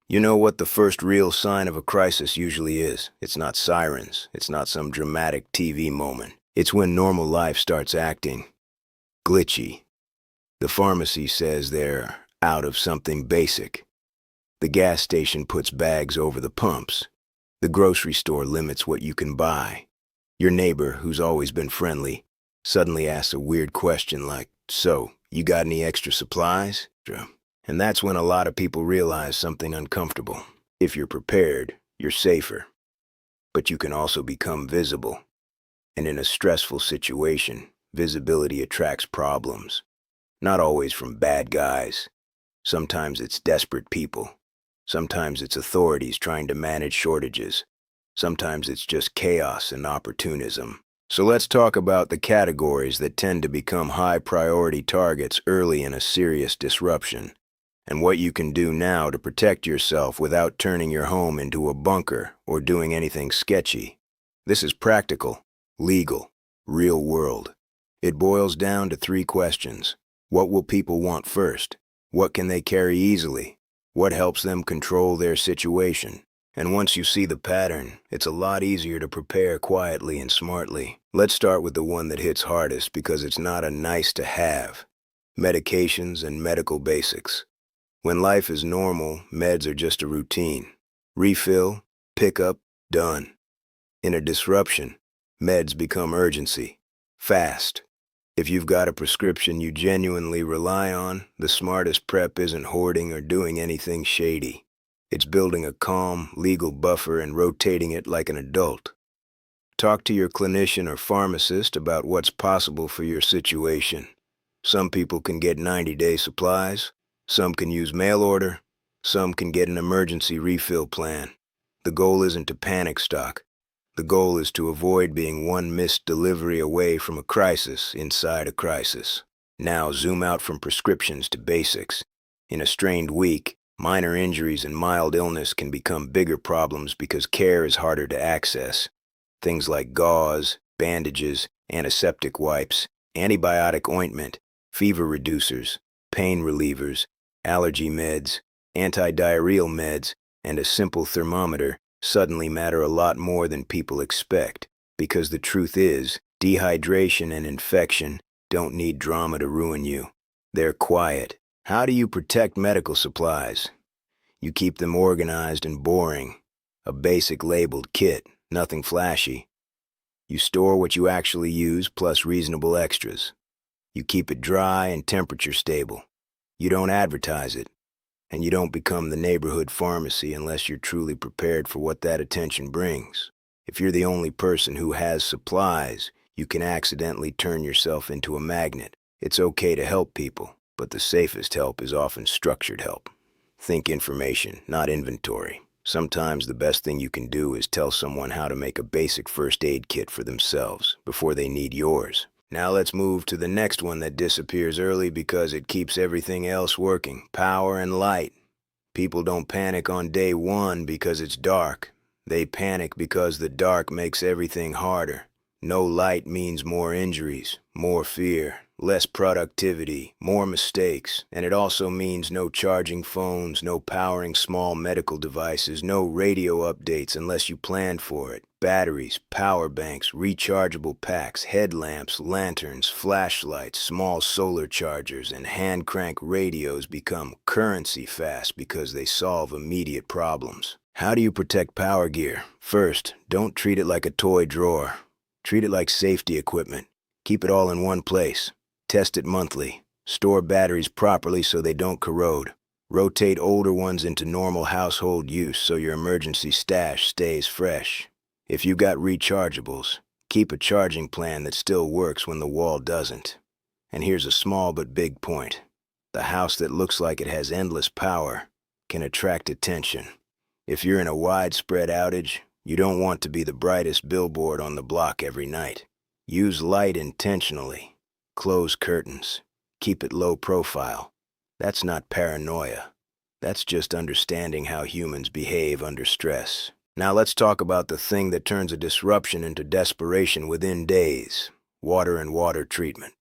You know what the first real sign of a crisis usually is? It's not sirens. It's not some dramatic TV moment. It's when normal life starts acting glitchy. The pharmacy says they're out of something basic. The gas station puts bags over the pumps. The grocery store limits what you can buy. Your neighbor, who's always been friendly, suddenly asks a weird question like, "So, you got any extra supplies?" And that's when a lot of people realize something uncomfortable. If you're prepared, you're safer. But you can also become visible. And in a stressful situation, visibility attracts problems. Not always from bad guys. Sometimes it's desperate people. Sometimes it's authorities trying to manage shortages. Sometimes it's just chaos and opportunism. So let's talk about the categories that tend to become high priority targets early in a serious disruption, and what you can do now to protect yourself without turning your home into a bunker or doing anything sketchy. This is practical, legal, real world. It boils down to three questions. What will people want first? What can they carry easily? What helps them control their situation? And once you see the pattern, it's a lot easier to prepare quietly and smartly. Let's start with the one that hits hardest because it's not a nice to have. Medications and medical basics. When life is normal, meds are just a routine. Refill, pick up, done. In a disruption, meds become urgency. Fast. If you've got a prescription you genuinely rely on, the smartest prep isn't hoarding or doing anything shady. It's building a calm, legal buffer and rotating it like an adult. Talk to your clinician or pharmacist about what's possible for your situation. Some people can get 90-day supplies. Some can use mail order. Some can get an emergency refill plan. The goal isn't to panic stock. The goal is to avoid being one missed delivery away from a crisis inside a crisis. Now zoom out from prescriptions to basics. In a strained week, minor injuries and mild illness can become bigger problems because care is harder to access. Things like gauze, bandages, antiseptic wipes, antibiotic ointment, fever reducers, pain relievers, allergy meds, antidiarrheal meds, and a simple thermometer suddenly matter a lot more than people expect, because the truth is, dehydration and infection don't need drama to ruin you. They're quiet. How do you protect medical supplies? You keep them organized and boring. A basic labeled kit, nothing flashy. You store what you actually use plus reasonable extras. You keep it dry and temperature stable. You don't advertise it. And you don't become the neighborhood pharmacy unless you're truly prepared for what that attention brings. If you're the only person who has supplies, you can accidentally turn yourself into a magnet. It's okay to help people, but the safest help is often structured help. Think information, not inventory. Sometimes the best thing you can do is tell someone how to make a basic first aid kit for themselves before they need yours. Now let's move to the next one that disappears early because it keeps everything else working. Power and light. People don't panic on day one because it's dark. They panic because the dark makes everything harder. No light means more injuries, more fear, less productivity, more mistakes. And it also means no charging phones, no powering small medical devices, no radio updates unless you planned for it. Batteries, power banks, rechargeable packs, headlamps, lanterns, flashlights, small solar chargers, and hand-crank radios become currency fast because they solve immediate problems. How do you protect power gear? First, don't treat it like a toy drawer. Treat it like safety equipment. Keep it all in one place. Test it monthly. Store batteries properly so they don't corrode. Rotate older ones into normal household use so your emergency stash stays fresh. If you got rechargeables, keep a charging plan that still works when the wall doesn't. And here's a small but big point. The house that looks like it has endless power can attract attention. If you're in a widespread outage, you don't want to be the brightest billboard on the block every night. Use light intentionally. Close curtains. Keep it low profile. That's not paranoia. That's just understanding how humans behave under stress. Now let's talk about the thing that turns a disruption into desperation within days. Water and water treatment.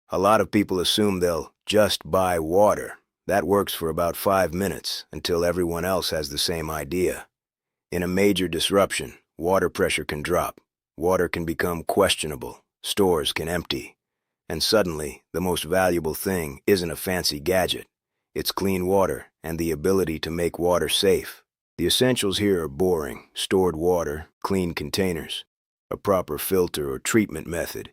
A lot of people assume they'll just buy water. That works for about 5 minutes until everyone else has the same idea. In a major disruption, water pressure can drop, water can become questionable, stores can empty, and suddenly the most valuable thing isn't a fancy gadget. It's clean water and the ability to make water safe. The essentials here are boring, stored water, clean containers, a proper filter or treatment method,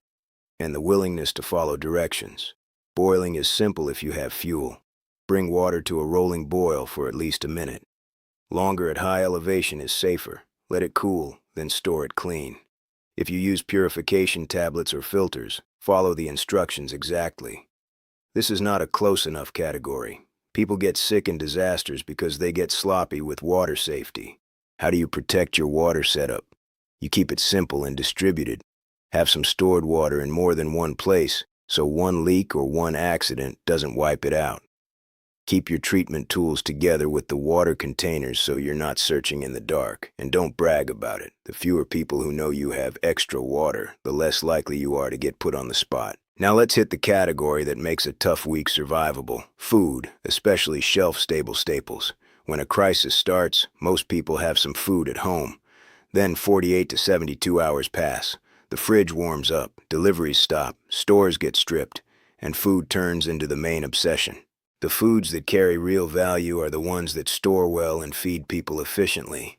and the willingness to follow directions. Boiling is simple if you have fuel. Bring water to a rolling boil for at least a minute. Longer at high elevation is safer. Let it cool, then store it clean. If you use purification tablets or filters, follow the instructions exactly. This is not a close enough category. People get sick in disasters because they get sloppy with water safety. How do you protect your water setup? You keep it simple and distributed. Have some stored water in more than one place, so one leak or one accident doesn't wipe it out. Keep your treatment tools together with the water containers so you're not searching in the dark, and don't brag about it. The fewer people who know you have extra water, the less likely you are to get put on the spot. Now let's hit the category that makes a tough week survivable: food, especially shelf-stable staples. When a crisis starts, most people have some food at home. Then 48 to 72 hours pass. The fridge warms up, deliveries stop, stores get stripped, and food turns into the main obsession. The foods that carry real value are the ones that store well and feed people efficiently.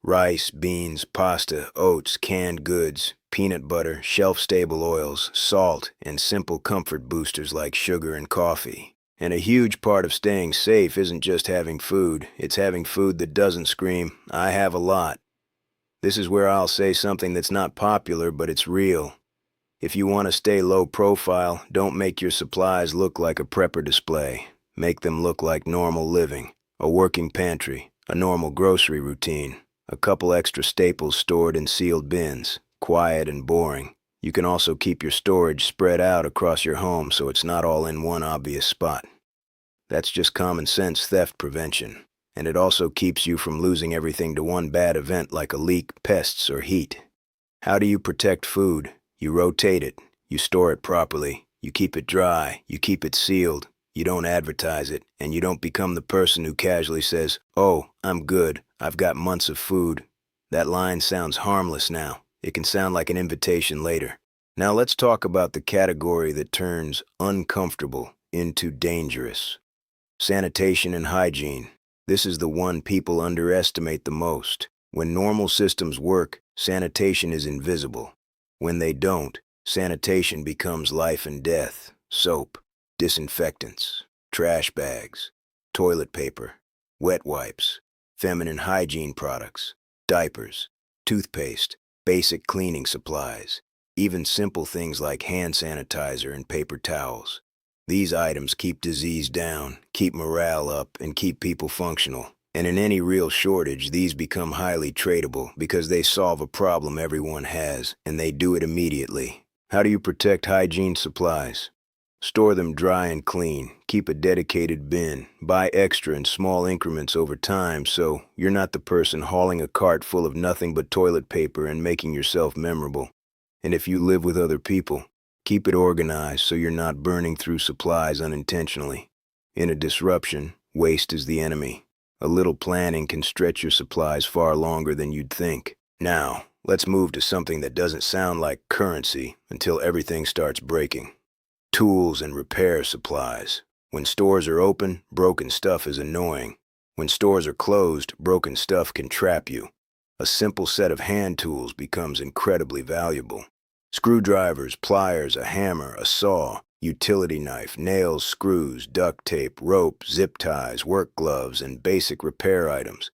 Rice, beans, pasta, oats, canned goods, peanut butter, shelf-stable oils, salt, and simple comfort boosters like sugar and coffee. And a huge part of staying safe isn't just having food, it's having food that doesn't scream, "I have a lot." This is where I'll say something that's not popular, but it's real. If you want to stay low profile, don't make your supplies look like a prepper display. Make them look like normal living, a working pantry, a normal grocery routine, a couple extra staples stored in sealed bins, quiet and boring. You can also keep your storage spread out across your home so it's not all in one obvious spot. That's just common sense theft prevention, and it also keeps you from losing everything to one bad event like a leak, pests, or heat. How do you protect food? You rotate it, you store it properly, you keep it dry, you keep it sealed. You don't advertise it, and you don't become the person who casually says, "Oh, I'm good, I've got months of food." That line sounds harmless now. It can sound like an invitation later. Now let's talk about the category that turns uncomfortable into dangerous. Sanitation and hygiene. This is the one people underestimate the most. When normal systems work, sanitation is invisible. When they don't, sanitation becomes life and death. Soap, disinfectants, trash bags, toilet paper, wet wipes, feminine hygiene products, diapers, toothpaste, basic cleaning supplies, even simple things like hand sanitizer and paper towels. These items keep disease down, keep morale up, and keep people functional. And in any real shortage, these become highly tradable because they solve a problem everyone has, and they do it immediately. How do you protect hygiene supplies? Store them dry and clean, keep a dedicated bin, buy extra in small increments over time so you're not the person hauling a cart full of nothing but toilet paper and making yourself memorable. And if you live with other people, keep it organized so you're not burning through supplies unintentionally. In a disruption, waste is the enemy. A little planning can stretch your supplies far longer than you'd think. Now, let's move to something that doesn't sound like currency until everything starts breaking. Tools and repair supplies. When stores are open, broken stuff is annoying. When stores are closed, broken stuff can trap you. A simple set of hand tools becomes incredibly valuable. Screwdrivers, pliers, a hammer, a saw, utility knife, nails, screws, duct tape, rope, zip ties, work gloves, and basic repair items.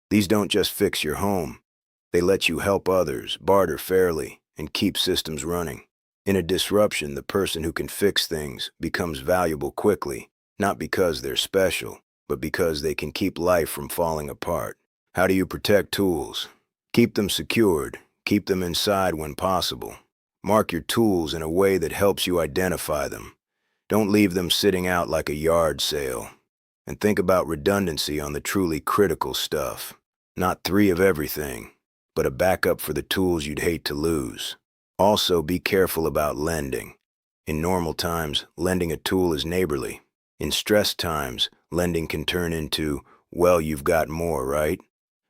These don't just fix your home. They let you help others, barter fairly, and keep systems running. In a disruption, the person who can fix things becomes valuable quickly, not because they're special, but because they can keep life from falling apart. How do you protect tools? Keep them secured. Keep them inside when possible. Mark your tools in a way that helps you identify them. Don't leave them sitting out like a yard sale. And think about redundancy on the truly critical stuff. Not 3 of everything, but a backup for the tools you'd hate to lose. Also, be careful about lending. In normal times, lending a tool is neighborly. In stress times, lending can turn into, well, you've got more, right?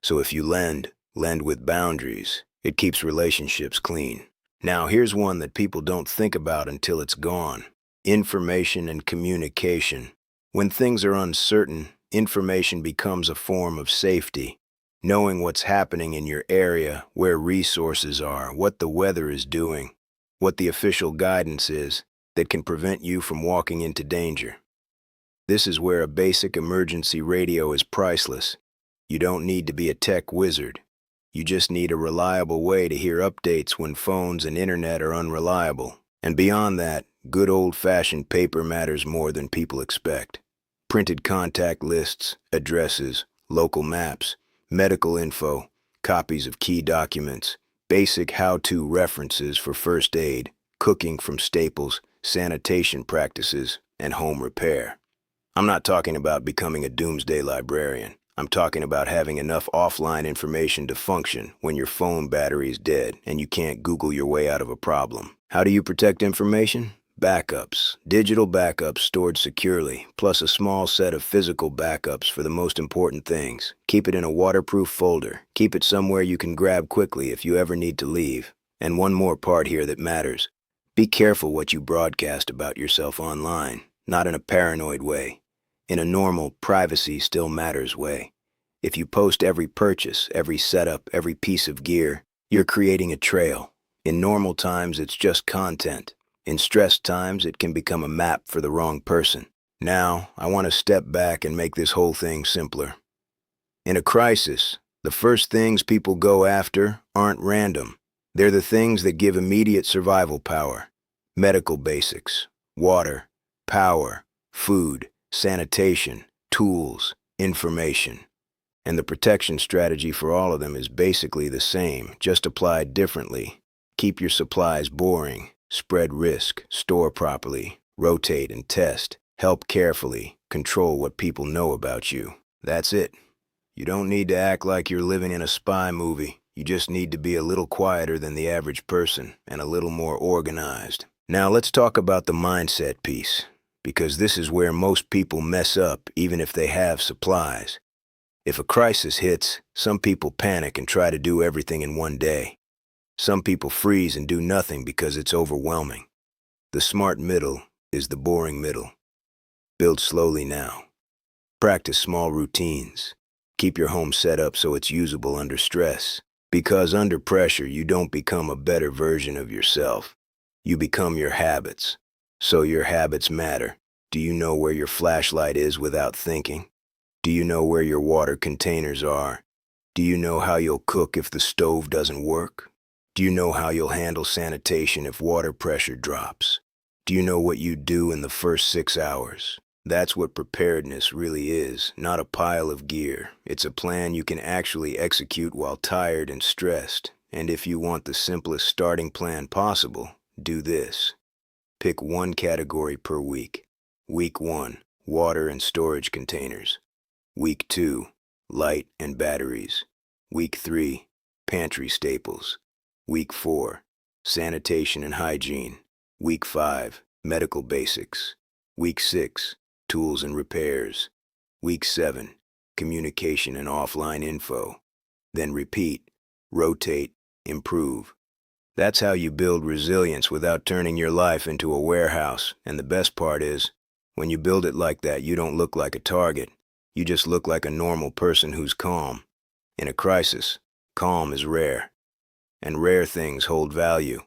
So if you lend with boundaries. It keeps relationships clean. Now, here's one that people don't think about until it's gone. Information and communication. When things are uncertain, information becomes a form of safety. Knowing what's happening in your area, where resources are, what the weather is doing, what the official guidance is, that can prevent you from walking into danger. This is where a basic emergency radio is priceless. You don't need to be a tech wizard. You just need a reliable way to hear updates when phones and internet are unreliable. And beyond that, good old-fashioned paper matters more than people expect. Printed contact lists, addresses, local maps, medical info, copies of key documents, basic how-to references for first aid, cooking from staples, sanitation practices, and home repair. I'm not talking about becoming a doomsday librarian. I'm talking about having enough offline information to function when your phone battery is dead and you can't Google your way out of a problem. How do you protect information? Backups. Digital backups stored securely, plus a small set of physical backups for the most important things. Keep it in a waterproof folder. Keep it somewhere you can grab quickly if you ever need to leave. And one more part here that matters. Be careful what you broadcast about yourself online, not in a paranoid way. In a normal, privacy still matters way. If you post every purchase, every setup, every piece of gear, you're creating a trail. In normal times, it's just content. In stressed times, it can become a map for the wrong person. Now, I want to step back and make this whole thing simpler. In a crisis, the first things people go after aren't random. They're the things that give immediate survival power. Medical basics, water, power, food, sanitation, tools, information. And the protection strategy for all of them is basically the same, just applied differently. Keep your supplies boring, spread risk, store properly, rotate and test, help carefully, control what people know about you. That's it. You don't need to act like you're living in a spy movie. You just need to be a little quieter than the average person and a little more organized. Now let's talk about the mindset piece, because this is where most people mess up even if they have supplies. If a crisis hits, some people panic and try to do everything in one day. Some people freeze and do nothing because it's overwhelming. The smart middle is the boring middle. Build slowly now. Practice small routines. Keep your home set up so it's usable under stress. Because under pressure, you don't become a better version of yourself. You become your habits. So your habits matter. Do you know where your flashlight is without thinking? Do you know where your water containers are? Do you know how you'll cook if the stove doesn't work? Do you know how you'll handle sanitation if water pressure drops? Do you know what you do in the first 6 hours? That's what preparedness really is, not a pile of gear. It's a plan you can actually execute while tired and stressed. And if you want the simplest starting plan possible, do this. Pick one category per week. Week 1, water and storage containers. Week 2, light and batteries. Week 3, pantry staples. Week 4, sanitation and hygiene. Week 5, medical basics. Week 6, tools and repairs. Week 7, communication and offline info. Then repeat, rotate, improve. That's how you build resilience without turning your life into a warehouse. And the best part is, when you build it like that, you don't look like a target. You just look like a normal person who's calm. In a crisis, calm is rare. And rare things hold value.